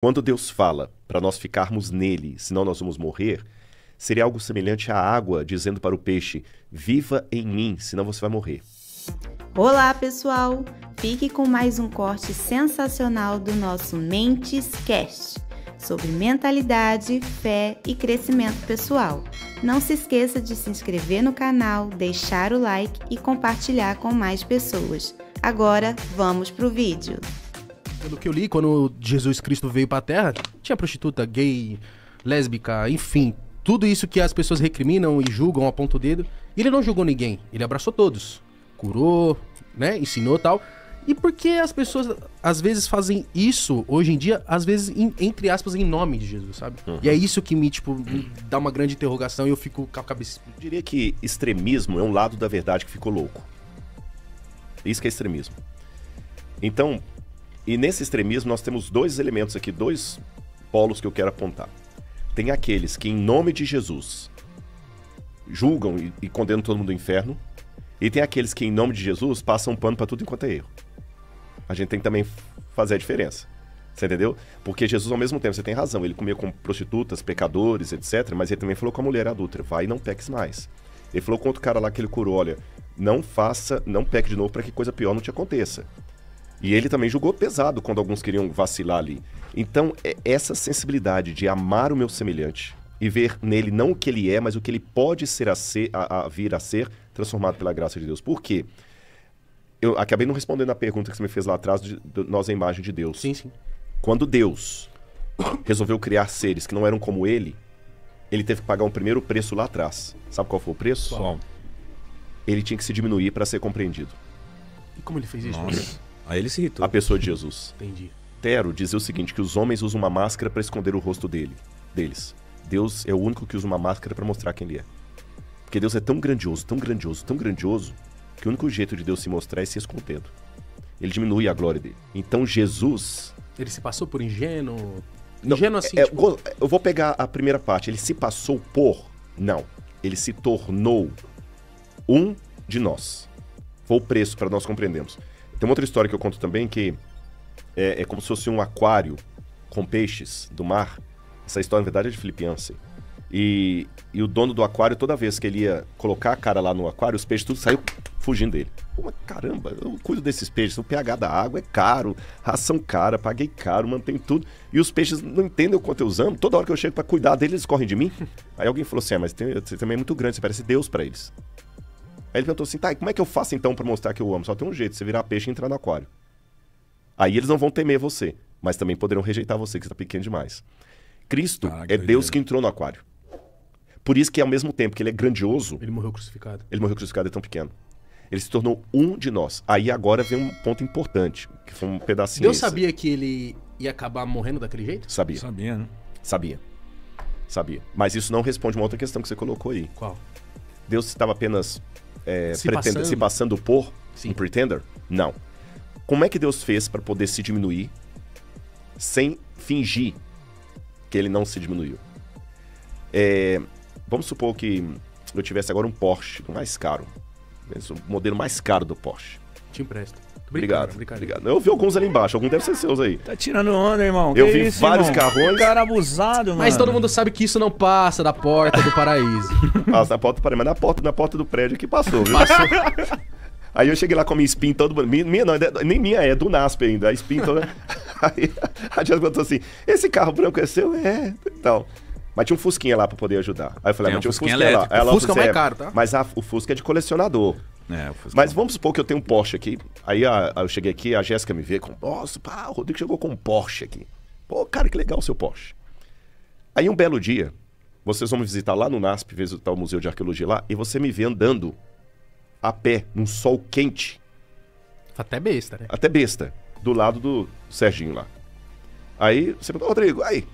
Quando Deus fala para nós ficarmos nele, senão nós vamos morrer, seria algo semelhante à água dizendo para o peixe, viva em mim, senão você vai morrer. Olá, pessoal! Fique com mais um corte sensacional do nosso Mentes Cast, sobre mentalidade, fé e crescimento pessoal. Não se esqueça de se inscrever no canal, deixar o like e compartilhar com mais pessoas. Agora, vamos pro vídeo. Pelo que eu li, quando Jesus Cristo veio pra Terra, tinha prostituta, gay, lésbica, enfim, tudo isso que as pessoas recriminam e julgam, apontam o dedo. E ele não julgou ninguém, ele abraçou todos, curou, né, ensinou e tal. E por que as pessoas, às vezes, fazem isso, hoje em dia, às vezes, entre aspas, em nome de Jesus, sabe? Uhum. E é isso que me dá uma grande interrogação e eu fico com a cabeça... Eu diria que extremismo é um lado da verdade que ficou louco. Isso que é extremismo. Então, e nesse extremismo nós temos dois elementos aqui, dois polos que eu quero apontar. Tem aqueles que, em nome de Jesus, julgam e condenam todo mundo ao inferno. E tem aqueles que, em nome de Jesus, passam pano pra tudo enquanto é erro. A gente tem que também fazer a diferença. Você entendeu? Porque Jesus, ao mesmo tempo, você tem razão, ele comia com prostitutas, pecadores, etc. Mas ele também falou com a mulher adúltera, vai e não peques mais. Ele falou com outro cara lá que ele curou, olha, não peque de novo para que coisa pior não te aconteça. E ele também julgou pesado quando alguns queriam vacilar ali. Então, essa sensibilidade de amar o meu semelhante e ver nele não o que ele é, mas o que ele pode vir a ser, transformado pela graça de Deus. Por quê? Eu acabei não respondendo a pergunta que você me fez lá atrás de nós a imagem de Deus. Sim, sim. Quando Deus resolveu criar seres que não eram como ele teve que pagar um primeiro preço lá atrás. Sabe qual foi o preço? Qual? Ele tinha que se diminuir para ser compreendido. E como ele fez isso? Nossa. Aí ele se irritou. A pessoa de Jesus. Entendi. Tero dizia o seguinte, que os homens usam uma máscara para esconder o rosto deles. Deus é o único que usa uma máscara para mostrar quem ele é. Porque Deus é tão grandioso, tão grandioso, tão grandioso, que o único jeito de Deus se mostrar é se escondendo. Ele diminui a glória dele. Então Jesus... Ele se passou por ingênuo? Não, Ingênuo assim, eu vou pegar a primeira parte. Ele se passou por... Não. Ele se tornou um de nós. Foi o preço para nós compreendermos. Tem uma outra história que eu conto também que é como se fosse um aquário com peixes do mar. Essa história, na verdade, é de Filipenses. E o dono do aquário, toda vez que ele ia colocar a cara lá no aquário, os peixes tudo saiu fugindo dele. Pô, caramba, eu cuido desses peixes, o pH da água é caro, ração cara, paguei caro, mantenho tudo. E os peixes não entendem o quanto eu amo. Toda hora que eu chego pra cuidar deles, eles correm de mim. Aí alguém falou assim, mas você também é muito grande, você parece Deus pra eles. Aí ele perguntou assim, tá, e como é que eu faço então pra mostrar que eu amo? Só tem um jeito, você virar peixe e entrar no aquário. Aí eles não vão temer você, mas também poderão rejeitar você, que você tá pequeno demais. Cristo é Deus que entrou no aquário. Por isso que ao mesmo tempo que ele é grandioso... Ele morreu crucificado. Ele morreu crucificado, é tão pequeno. Ele se tornou um de nós. Aí agora vem um ponto importante, que foi um pedacinho... Deus sabia que ele ia acabar morrendo daquele jeito? Sabia. Sabia, né? Sabia. Mas isso não responde uma outra questão que você colocou aí. Qual? Deus estava apenas Se passando por Sim. um pretender? Não. Como é que Deus fez para poder se diminuir sem fingir que ele não se diminuiu? Vamos supor que eu tivesse agora um Porsche, o mais caro. O modelo mais caro do Porsche. Te empresto. Obrigado. Eu vi alguns ali embaixo, alguns devem ser seus aí. Tá tirando onda, irmão. Eu Que vi isso, vários irmão? carrões. Cara abusado, mano. Mas todo mundo sabe que isso não passa da porta do paraíso. Passa na porta do paraíso, mas na porta do prédio aqui passou, viu? Aí eu cheguei lá com a minha spin toda... Minha não, nem minha é do NASP ainda, a spin toda... Aí a Diana perguntou assim, esse carro branco é seu? É, então... Mas tinha um Fusquinha lá pra poder ajudar. Aí eu falei, mas tinha um Fusquinha lá. O Fusca é mais caro, tá? Mas o Fusca é de colecionador. É, o Fusca. Mas vamos supor que eu tenho um Porsche aqui. Aí eu cheguei aqui, a Jéssica me vê com... Nossa, pá, o Rodrigo chegou com um Porsche aqui. Pô, cara, que legal o seu Porsche. Aí um belo dia, vocês vão me visitar lá no NASP, visitar o Museu de Arqueologia lá, e você me vê andando a pé, num sol quente. Até besta, né? Até besta. Do lado do Serginho lá. Aí você pergunta, Rodrigo, aí...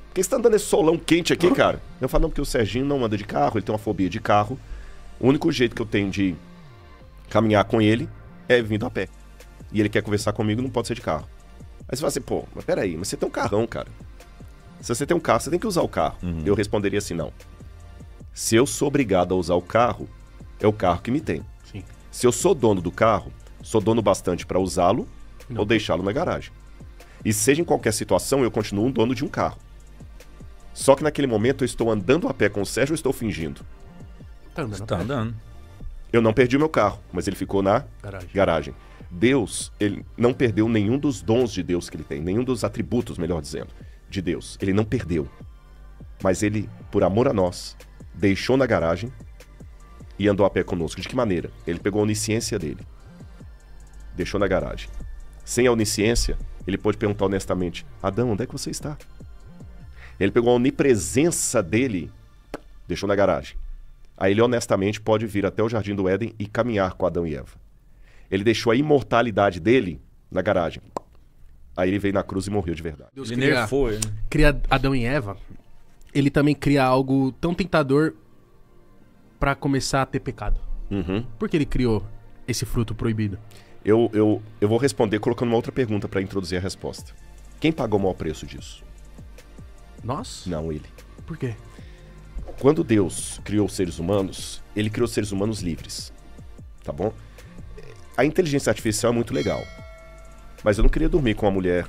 Por que você tá andando esse solão quente aqui, cara? Eu falo, não, porque o Serginho não anda de carro, ele tem uma fobia de carro. O único jeito que eu tenho de caminhar com ele é vindo a pé. E ele quer conversar comigo, não pode ser de carro. Aí você fala assim, pô, mas peraí, mas você tem um carrão, cara. Se você tem um carro, você tem que usar o carro. Eu responderia assim, não. Se eu sou obrigado a usar o carro, é o carro que me tem. Sim. Se eu sou dono do carro, sou dono bastante para usá-lo ou deixá-lo na garagem. E seja em qualquer situação, eu continuo um dono de um carro. Só que naquele momento eu estou andando a pé com o Sérgio ou estou fingindo? Tá andando. Tá andando. Eu não perdi o meu carro, mas ele ficou na garagem. Deus, ele não perdeu nenhum dos dons de Deus que ele tem, nenhum dos atributos, melhor dizendo, de Deus. Ele não perdeu. Mas ele, por amor a nós, deixou na garagem e andou a pé conosco. De que maneira? Ele pegou a onisciência dele, deixou na garagem. Sem a onisciência, ele pôde perguntar honestamente: Adão, onde é que você está? Ele pegou a onipresença dele, deixou na garagem. Aí ele honestamente pode vir até o Jardim do Éden e caminhar com Adão e Eva. Ele deixou a imortalidade dele na garagem. Aí ele veio na cruz e morreu de verdade. Deus Ele nerfou ele. cria Adão e Eva, ele também cria algo tão tentador pra começar a ter pecado. Uhum. Por que ele criou esse fruto proibido? Eu vou responder colocando uma outra pergunta para introduzir a resposta. Quem pagou o maior preço disso? Nós? Não, ele. Por quê? Quando Deus criou os seres humanos, ele criou seres humanos livres. Tá bom? A inteligência artificial é muito legal. Mas eu não queria dormir com uma mulher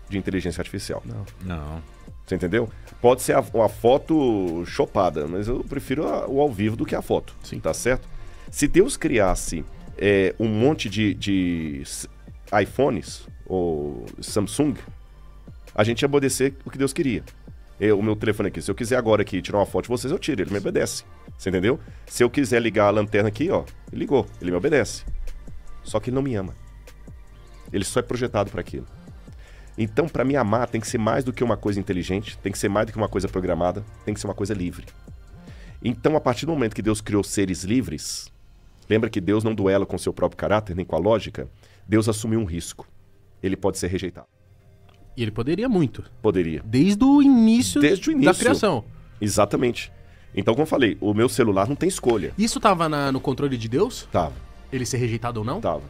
de inteligência artificial. Não. Você entendeu? Pode ser uma foto chopada, mas eu prefiro o ao vivo do que a foto. Sim. Tá certo? Se Deus criasse um monte de iPhones ou Samsung, a gente ia obedecer o que Deus queria. O meu telefone aqui, se eu quiser agora aqui tirar uma foto de vocês, eu tiro, ele me obedece. Você entendeu? Se eu quiser ligar a lanterna aqui, ó, ele ligou, ele me obedece. Só que ele não me ama. Ele só é projetado para aquilo. Então, para me amar, tem que ser mais do que uma coisa inteligente, tem que ser mais do que uma coisa programada, tem que ser uma coisa livre. Então, a partir do momento que Deus criou seres livres, lembra que Deus não duela com seu próprio caráter, nem com a lógica? Deus assumiu um risco. Ele pode ser rejeitado. E ele poderia muito. Poderia. Desde o início, Desde o início da criação. Exatamente. Então, como eu falei, o meu celular não tem escolha. Isso tava no controle de Deus? Tava. Ele ser rejeitado ou não? Tava.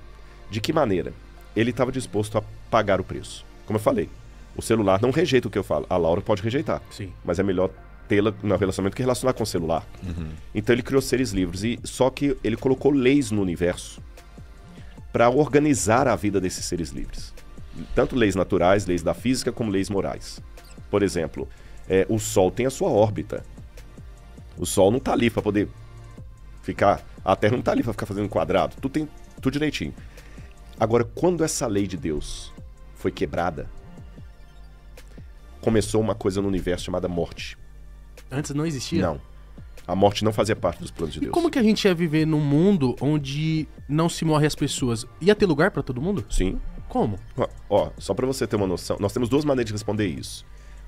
De que maneira? Ele estava disposto a pagar o preço. Como eu falei, o celular não rejeita o que eu falo. A Laura pode rejeitar. Sim. Mas é melhor tê-la no relacionamento que relacionar com o celular. Uhum. Então ele criou seres livres. Só que ele colocou leis no universo para organizar a vida desses seres livres. Tanto leis naturais, leis da física, como leis morais. Por exemplo, o Sol tem a sua órbita. O Sol não está ali para poder ficar... A Terra não está ali para ficar fazendo quadrado. Tudo direitinho. Agora, quando essa lei de Deus foi quebrada, começou uma coisa no universo chamada morte. Antes não existia? Não. A morte não fazia parte dos planos de E Deus. como que a gente ia viver num mundo onde não se morre as pessoas? Ia ter lugar pra todo mundo? Sim. Como? Ó, só para você ter uma noção, nós temos duas maneiras de responder isso.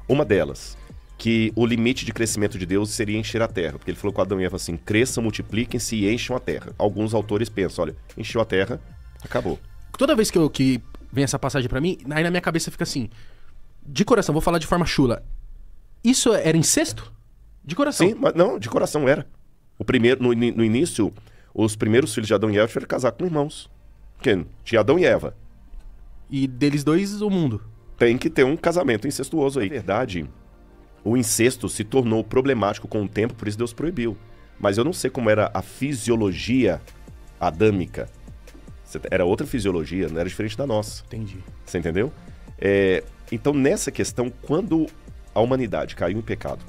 Uma delas, que o limite de crescimento de Deus seria encher a terra. Porque ele falou com Adão e Eva assim, cresçam, multipliquem-se e encham a terra. Alguns autores pensam, olha, encheu a terra, acabou. Toda vez que vem essa passagem pra mim, aí na minha cabeça fica assim, de coração, vou falar de forma chula. Isso era incesto? De coração. Sim, mas não, de coração era. O primeiro, no início, os primeiros filhos de Adão e Eva tiveram que casar com irmãos. Porque tinha Adão e Eva. E deles dois, o mundo. Tem que ter um casamento incestuoso aí. Na verdade, o incesto se tornou problemático com o tempo, por isso Deus proibiu. Mas eu não sei como era a fisiologia adâmica. Era outra fisiologia, não era diferente da nossa. Entendi. Você entendeu? Então, nessa questão, quando a humanidade caiu em pecado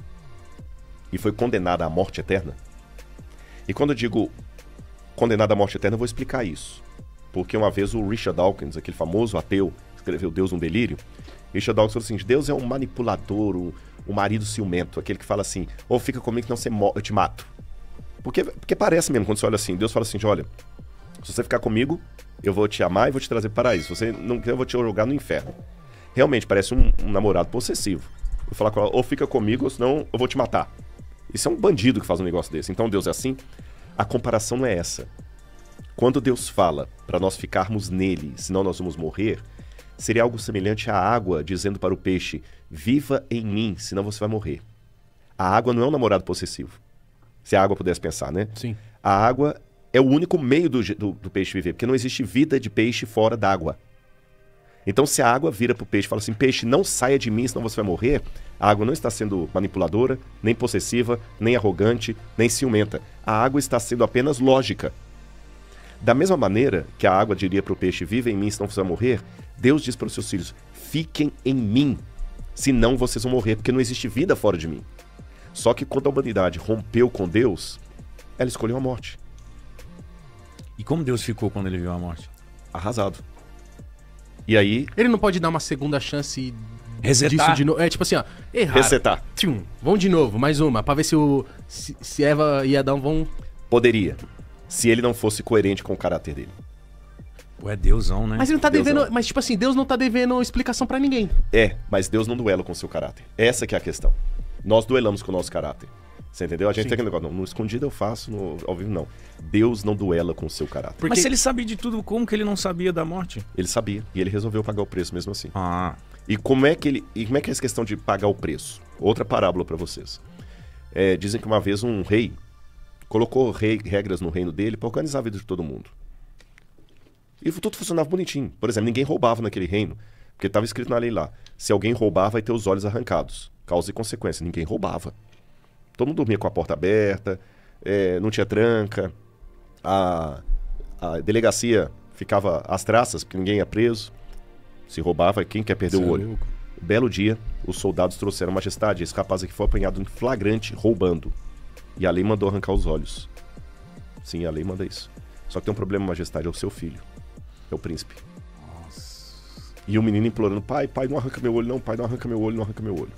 e foi condenada à morte eterna, e quando eu digo condenada à morte eterna, eu vou explicar isso. Porque uma vez o Richard Dawkins, aquele famoso ateu, escreveu Deus um Delírio, Richard Dawkins falou assim, Deus é um manipulador, um marido ciumento, aquele que fala assim, ou fica comigo que não eu te mato. Porque parece mesmo, quando você olha assim, Deus fala assim, olha, se você ficar comigo, eu vou te amar e vou te trazer para o paraíso. Se você não quer, eu vou te jogar no inferno. Realmente, parece um namorado possessivo. Vou falar com ela, ou fica comigo, ou senão eu vou te matar. Isso é um bandido que faz um negócio desse. Então Deus é assim? A comparação não é essa. Quando Deus fala para nós ficarmos nele, senão nós vamos morrer, seria algo semelhante à água dizendo para o peixe, viva em mim, senão você vai morrer. A água não é um namorado possessivo. Se a água pudesse pensar, né? Sim. A água é o único meio do peixe viver, porque não existe vida de peixe fora d'água. Então, se a água vira para o peixe e fala assim, peixe, não saia de mim, senão você vai morrer, a água não está sendo manipuladora, nem possessiva, nem arrogante, nem ciumenta. A água está sendo apenas lógica. Da mesma maneira que a água diria para o peixe, viva em mim, senão você vai morrer, Deus diz para os seus filhos, fiquem em mim, senão vocês vão morrer, porque não existe vida fora de mim. Só que quando a humanidade rompeu com Deus, ela escolheu a morte. E como Deus ficou quando ele viu a morte? Arrasado. E aí, Ele não pode dar uma segunda chance Resetar. disso de novo. É tipo assim, ó. Errar. resetar. Tchum, vamos de novo, mais uma. Pra ver se Eva e Adão vão... Poderia, se ele não fosse coerente com o caráter dele. Pô, é Deusão, né? Mas ele não tá Deus devendo... não. Mas tipo assim, Deus não tá devendo explicação pra ninguém. Mas Deus não duela com o seu caráter. Essa que é a questão. Nós duelamos com o nosso caráter. Você entendeu? A gente Sim. tem aquele negócio, no escondido eu faço, no ao vivo não. Deus não duela com o seu caráter. Porque Mas se ele sabia de tudo, como que ele não sabia da morte? Ele sabia, e ele resolveu pagar o preço mesmo assim. Ah, E como é que é essa questão de pagar o preço? Outra parábola pra vocês. Dizem que uma vez um rei colocou regras no reino dele pra organizar a vida de todo mundo. E tudo funcionava bonitinho. Por exemplo, ninguém roubava naquele reino, porque estava escrito na lei lá: se alguém roubar, vai ter os olhos arrancados. Causa e consequência. Ninguém roubava. Todo mundo dormia com a porta aberta, não tinha tranca, a delegacia ficava às traças, porque ninguém ia preso. Se roubava, quem quer perder o olho? Belo dia, os soldados trouxeram majestade. Esse rapaz aqui foi apanhado em flagrante, roubando. E a lei mandou arrancar os olhos. Sim, a lei manda isso. Só que tem um problema, majestade, é o seu filho. É o príncipe. E o menino implorando: pai, não arranca meu olho, não, pai, não arranca meu olho, não arranca meu olho.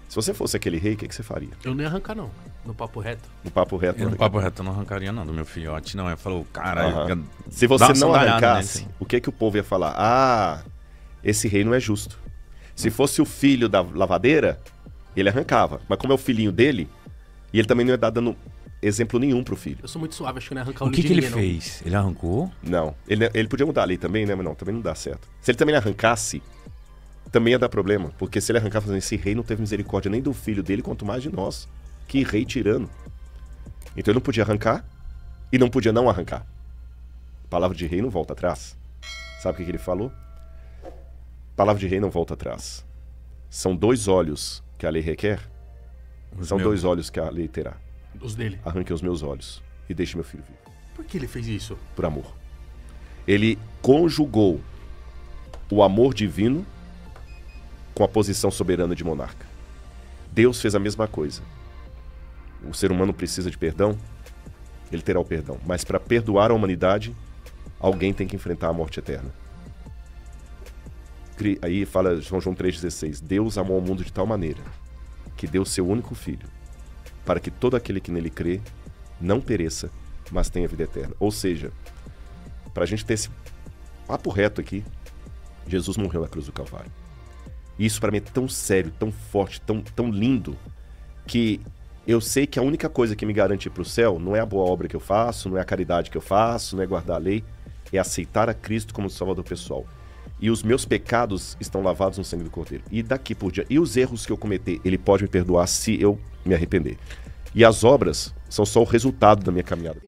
Se você fosse aquele rei, o que você faria? Eu não ia arrancar, não. No papo reto. No papo reto. eu não no arranca. papo reto eu não arrancaria não, do meu filhote, não. Ele falou, caralho... Aham. eu- Se você Dá uma não sandáliada arrancasse, nele, o que o povo ia falar? Ah, esse rei não é justo. Se fosse o filho da lavadeira, ele arrancava. Mas como é o filhinho dele, e ele também não ia dar dando exemplo nenhum pro filho. Eu sou muito suave, acho que eu não ia arrancar O olho que de que ele ninguém, não. fez? Ele arrancou? Não. Ele podia mudar a lei também, né? Mas não, também não dá certo. Se ele também arrancasse, também ia dar problema. Porque se ele arrancar fazendo esse rei, não teve misericórdia nem do filho dele, quanto mais de nós. Que rei tirano. Então ele não podia arrancar e não podia não arrancar. Palavra de rei não volta atrás. Sabe o que ele falou? Palavra de rei não volta atrás. São 2 olhos que a lei requer, são 2 olhos que a lei terá. Os dele. Arranque os meus olhos e deixe meu filho vivo. Por que ele fez isso? Por amor. Ele conjugou o amor divino com a posição soberana de monarca. Deus fez a mesma coisa. O ser humano precisa de perdão, ele terá o perdão. Mas para perdoar a humanidade, alguém tem que enfrentar a morte eterna. Aí fala João 3,16: Deus amou o mundo de tal maneira que deu seu único filho, para que todo aquele que nele crê não pereça, mas tenha vida eterna. Ou seja, para a gente ter esse papo reto aqui, Jesus morreu na cruz do Calvário. E isso para mim é tão sério, tão forte, tão lindo, que eu sei que a única coisa que me garante ir para o céu não é a boa obra que eu faço, não é a caridade que eu faço, não é guardar a lei, é aceitar a Cristo como Salvador pessoal. E os meus pecados estão lavados no sangue do Cordeiro. E daqui por diante, e os erros que eu cometer, Ele pode me perdoar se eu me arrepender. E as obras são só o resultado da minha caminhada.